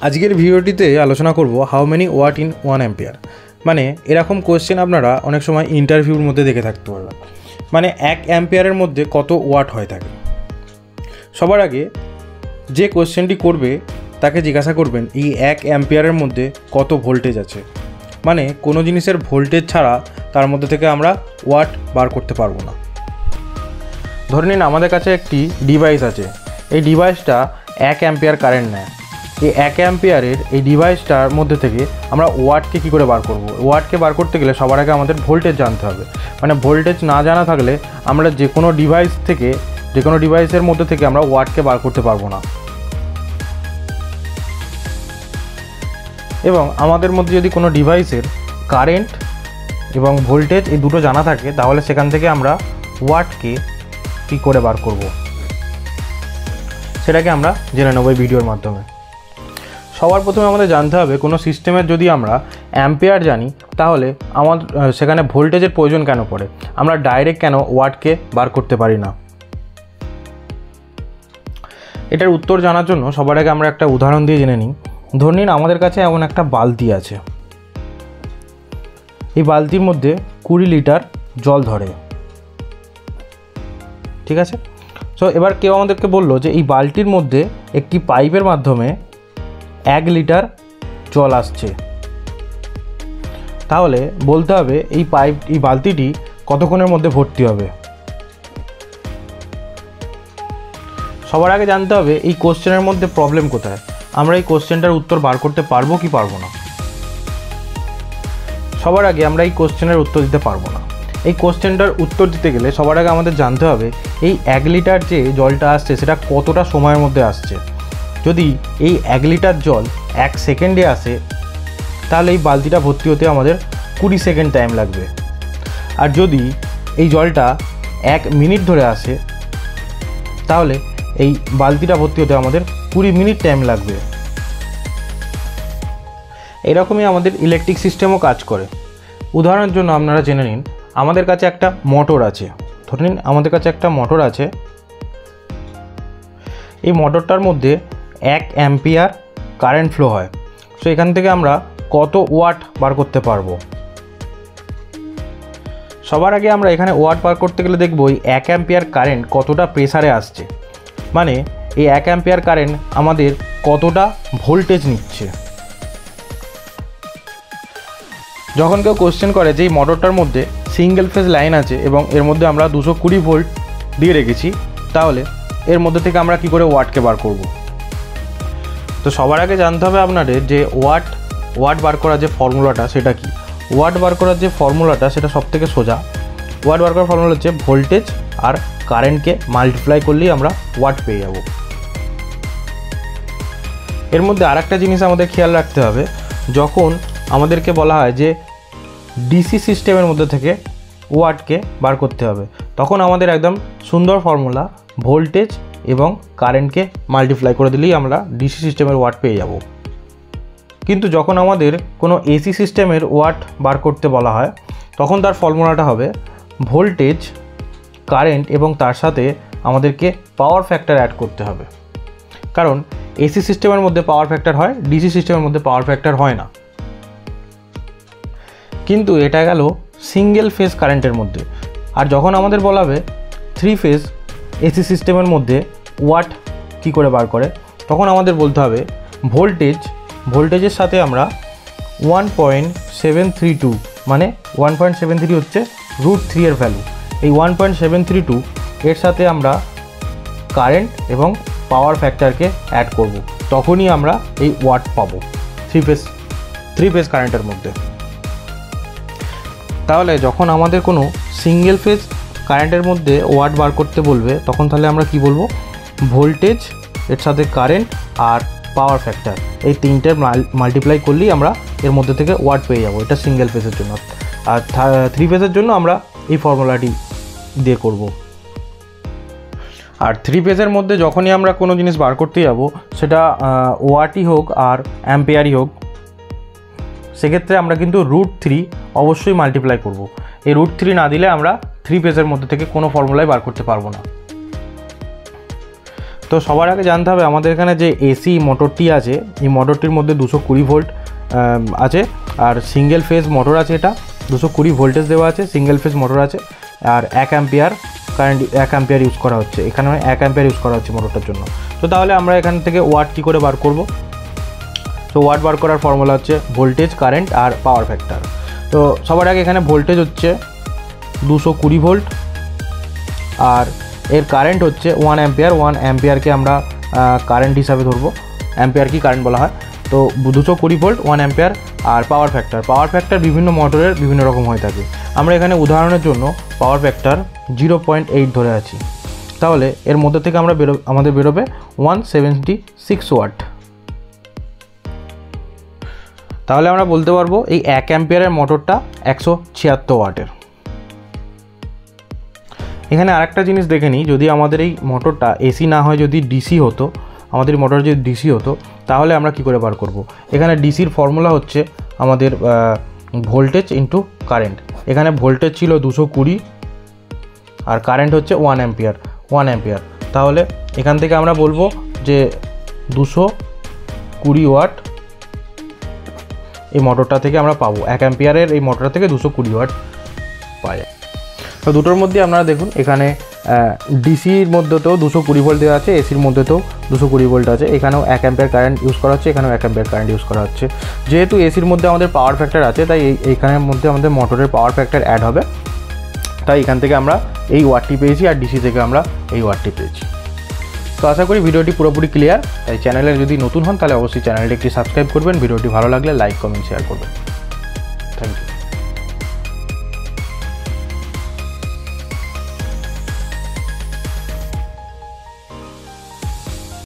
আজকের ভিডিওটিতে আলোচনা করব how many watt in 1 ampere. মানে এরকম কোয়েশ্চেন আপনারা অনেক সময় ইন্টারভিউর মধ্যে দেখে থাকতে পারবেন, মানে 1 অ্যাম্পিয়ারের মধ্যে কত ওয়াট হয়ে থাকে। সবার আগে যে কোয়েশ্চেনটি করবে তাকে জিজ্ঞাসা করবেন এই 1 অ্যাম্পিয়ারের মধ্যে কত ভোল্টেজ আছে। মানে কোনো জিনিসের ভোল্টেজ ছাড়া তার মধ্যে থেকে আমরা ওয়াট বার করতে পারবো না। ধরে নিন আমাদের কাছে একটি ডিভাইস আছে, এই ডিভাইসটা 1 অ্যাম্পিয়ার কারেন্ট নেয়। এই 1 অ্যাম্পিয়ারের এই ডিভাইসটার মধ্যে থেকে আমরা ওয়াটকে কী করে বার করব। ওয়াটকে বার করতে গেলে সবার আগে আমাদের ভোল্টেজ জানতে হবে। মানে ভোল্টেজ না জানা থাকলে আমরা যে কোনো ডিভাইসের মধ্যে থেকে আমরা ওয়াটকে বার করতে পারবো না। এবং আমাদের মধ্যে যদি কোনো ডিভাইসের কারেন্ট এবং ভোল্টেজ এই দুটো জানা থাকে তাহলে সেখান থেকে আমরা ওয়াটকে কী করে বার করব সেটাকে আমরা জেনে নেব এই ভিডিওর মাধ্যমে। সবার প্রথমে আমাদের জানতে হবে কোনো সিস্টেমের যদি আমরা অ্যাম্পিয়ার জানি তাহলে আমাদের সেখানে ভোল্টেজের প্রয়োজন কেন পড়ে, আমরা ডাইরেক্ট কেন ওয়াটকে বার করতে পারি না। এটার উত্তর জানার জন্য সবার আগে আমরা একটা উদাহরণ দিয়ে জেনে নিই। ধরে নিন আমাদের কাছে এমন একটা বালতি আছে, এই বালতির মধ্যে 20 লিটার জল ধরে, ঠিক আছে। সো এবার কেউ আমাদেরকে বললো যে এই বালতির মধ্যে একটি পাইপের মাধ্যমে 1 লিটার জল আসছে, তাহলে বলতে হবে এই বালতিটি কতক্ষণের মধ্যে ভর্তি হবে। সবার আগে জানতে হবে এই কোশ্চেনের মধ্যে প্রবলেম কোথায়, আমরা এই কোশ্চেনটার উত্তর বার করতে পারবো কি পারবো না। সবার আগে আমরা এই কোশ্চেনের উত্তর দিতে পারবো না। এই কোশ্চেনটার উত্তর দিতে গেলে সবার আগে আমাদের জানতে হবে এই 1 লিটার যে জলটা আসছে সেটা কতটা সময়ের মধ্যে আসছে। যদি এই 1 লিটার জল 1 সেকেন্ডে আসে তাহলে এই বালতিটা ভর্তি হতে আমাদের 20 সেকেন্ড টাইম লাগবে। আর যদি এই জলটা 1 মিনিট ধরে আসে তাহলে এই বালতিটা ভর্তি হতে আমাদের 20 মিনিট টাইম লাগবে। এরকমই আমাদের ইলেকট্রিক সিস্টেমও কাজ করে। উদাহরণের জন্য আপনারা জেনে নিন আমাদের কাছে একটা মোটর আছে। ধরে নিন আমাদের কাছে একটা মোটর আছে, এই মোটরটার মধ্যে 1 অ্যাম্পিয়ার কারেন্ট ফ্লো হয়। সো এখান থেকে আমরা কত ওয়াট বার করতে পারবো। সবার আগে আমরা এখানে ওয়াট বার করতে গেলে দেখব এই 1 অ্যাম্পিয়ার কারেন্ট কতটা প্রেসারে আসছে, মানে এই 1 অ্যাম্পিয়ার কারেন্ট আমাদের কতটা ভোল্টেজ নিচ্ছে। যখন কেউ কোশ্চেন করে যে এই মোটরটার মধ্যে সিঙ্গেল ফেজ লাইন আছে এবং এর মধ্যে আমরা 220 ভোল্ট দিয়ে রেখেছি, তাহলে এর মধ্যে থেকে আমরা কি করে ওয়াটকে বার করব। তো সবার আগে জানতে হবে আপনাদের যে ওয়াট বার করার যে ফর্মুলাটা সেটা কি। ওয়াট বার করার যে ফর্মুলাটা সেটা সবথেকে সোজা। ওয়াট বার করার ফর্মুলা হচ্ছে ভোল্টেজ আর কারেন্টকে মাল্টিপ্লাই করলেই আমরা ওয়াট পেয়ে যাব। এর মধ্যে আরেকটা জিনিস আমাদের খেয়াল রাখতে হবে, যখন আমাদেরকে বলা হয় যে ডিসি সিস্টেমের মধ্যে থেকে ওয়াটকে বার করতে হবে, তখন আমাদের একদম সুন্দর ফর্মুলা ভোল্টেজ এবং কারেন্টকে মাল্টিপ্লাই করে দিলেই আমরা ডিসি সিস্টেমের ওয়াট পেয়ে যাব। কিন্তু যখন আমাদের কোনো এসি সিস্টেমের ওয়াট বার করতে বলা হয় তখন তার ফর্মুলাটা হবে ভোল্টেজ, কারেন্ট এবং তার সাথে আমাদেরকে পাওয়ার ফ্যাক্টর অ্যাড করতে হবে। কারণ এসি সিস্টেমের মধ্যে পাওয়ার ফ্যাক্টর হয়, ডিসি সিস্টেমের মধ্যে পাওয়ার ফ্যাক্টর হয় না। কিন্তু এটা গেল সিঙ্গেল ফেজ কারেন্টের মধ্যে। আর যখন আমাদের বলা হবে 3 ফেজ এসি সিস্টেমের মধ্যে ওয়াট কি করে বার করে, তখন আমাদের বলতে হবে ভোল্টেজের সাথে আমরা 1.732 মানে 1.73 হচ্ছে √3 এর ভ্যালু, এই 1.732 এর সাথে আমরা কারেন্ট এবং পাওয়ার ফ্যাক্টরকে অ্যাড করব, তখনই আমরা এই ওয়াট পাবো 3 ফেজ কারেন্টের মধ্যে। তাহলে যখন আমাদের কোনো সিঙ্গেল ফেজ কারেন্টের মধ্যে ওয়াট বার করতে বলবে তখন তাহলে আমরা কি বলবো, ভোল্টেজ এর সাথে কারেন্ট আর পাওয়ার ফ্যাক্টর এই তিনটের মাল্টিপ্লাই করলেই আমরা এর মধ্যে থেকে ওয়াট পেয়ে যাবো। এটা সিঙ্গেল ফেজের জন্য। আর 3 ফেজের জন্য আমরা এই ফর্মুলাটি দিয়ে করব। আর 3 ফেজের মধ্যে যখনই আমরা কোনো জিনিস বার করতে যাব, সেটা ওয়াটই হোক আর অ্যাম্পিয়ারই হোক, সেক্ষেত্রে আমরা কিন্তু √3 অবশ্যই মাল্টিপ্লাই করব। এই √3 না দিলে আমরা 3 ফেজের মধ্যে থেকে কোনো ফর্মুলাই বার করতে পারবো না। তো তো সবার আগে জানতে হবে আমাদের এখানে যে এসি মোটরটি আছে, এই মোটরটির মধ্যে 220 ভোল্ট আছে, আর সিঙ্গেল ফেজ মোটর আছে, এটা 220 ভোল্টেজ দেওয়া আছে, সিঙ্গেল ফেজ মোটর আছে, আর 1 অ্যাম্পিয়ার কারেন্ট 1 অ্যাম্পিয়ার ইউজ করা হচ্ছে, এখানে 1 অ্যাম্পিয়ার ইউজ করা হচ্ছে মোটরটার জন্য। তো তাহলে আমরা এখান থেকে ওয়াট কী করে বার করব? তো ওয়াট বার করার ফর্মুলা হচ্ছে ভোল্টেজ, কারেন্ট আর পাওয়ার ফ্যাক্টর। তো সবার আগে এখানে ভোল্টেজ হচ্ছে 220 ভোল্ট, আর এর কারেন্ট হচ্ছে 1 অ্যাম্পিয়ার। 1 অ্যাম্পিয়ারকে আমরা কারেন্ট হিসাবে ধরবো, অ্যাম্পিয়ার কি কারেন্ট বলা হয়। তো 220 ভোল্ট 1 অ্যাম্পিয়ার। আর পাওয়ার ফ্যাক্টর বিভিন্ন মোটরের বিভিন্ন রকম হয়ে থাকে। আমরা এখানে উদাহরণের জন্য পাওয়ার ফ্যাক্টর 0.8 ধরে আছি, তাহলে এর মধ্যে থেকে আমাদের বেরোবে 176 ওয়াট। তাহলে আমরা বলতে পারবো এই 1 অ্যাম্পিয়ারের মোটরটা 176 ওয়াটের। এখানে আরেকটা জিনিস দেখে নিই, যদি আমাদের এই মোটরটা এসি না হয়, যদি ডিসি হতো, আমাদের মোটর যদি ডিসি হতো, তাহলে আমরা কি করে বার করব? এখানে ডিসির ফর্মুলা হচ্ছে আমাদের ভোল্টেজ ইন্টু কারেন্ট। এখানে ভোল্টেজ ছিল 220 আর কারেন্ট হচ্ছে 1 অ্যাম্পিয়ার। তাহলে এখান থেকে আমরা বলবো যে 220 ওয়াট এই মোটরটা থেকে আমরা পাবো। 1 অ্যাম্পিয়ারের এই মোটরটা থেকে 220 ওয়াট পাওয়া যায়। তো দুটোর মধ্যে আপনারা দেখুন, এখানে ডিসির মধ্যেতেও 220 ভোল্ট দেওয়া আছে, এসির মধ্যেতেও 220 ভোল্ট আছে। এখানেও 1 অ্যাম্পিয়ার কারেন্ট ইউজ করা হচ্ছে, এখানেও 1 অ্যাম্পিয়ার কারেন্ট ইউজ করা হচ্ছে। যেহেতু এসির মধ্যে আমাদের পাওয়ার ফ্যাক্টর আছে, তাই এইখানের মধ্যে আমাদের মোটরের পাওয়ার ফ্যাক্টর অ্যাড হবে, তাই এখান থেকে আমরা এই ওয়াটটি পেয়েছি, আর ডিসি থেকে আমরা এই ওয়াটটি পেয়েছি। তো আশা করি ভিডিওটি পুরোপুরি ক্লিয়ার। তাই চ্যানেলে যদি নতুন হন তাহলে অবশ্যই চ্যানেলটি একটি সাবস্ক্রাইব করবেন, ভিডিওটি ভালো লাগলে লাইক, কমেন্ট, শেয়ার করবেন।